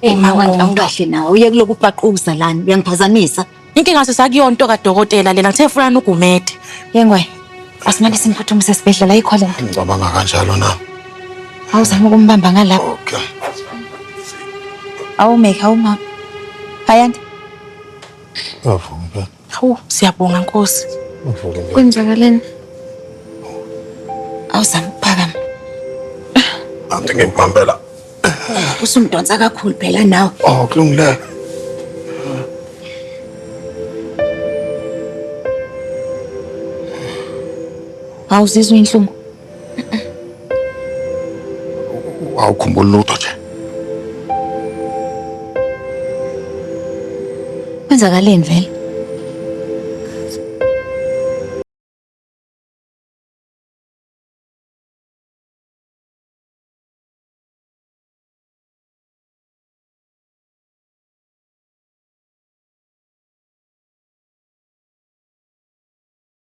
Awungahle nawe uye kulokhu ubhaquza lana uyangiphazamisa. Inkinga sisakuyonto kadokotela lena ngithe funa ugumede. Yengwe, asimane simphuthumise esibhedlela ayikho lento. Ngicabanga kanjalo na. Awuzama ukumbamba ngalapha. Okay. Awumeke awuma. Hayanda. Avumba. Hawu, siyabonga Nkosi. Avumba. Kwenzakaleni? Awuzama ukuphakama. Ande ngikubambela. Usumdonsa kakhulu phela nawe. Oh, kulungile. Awuzizwa inhlungu? Awukhumbula lutho nje. Kwenzakaleni vele?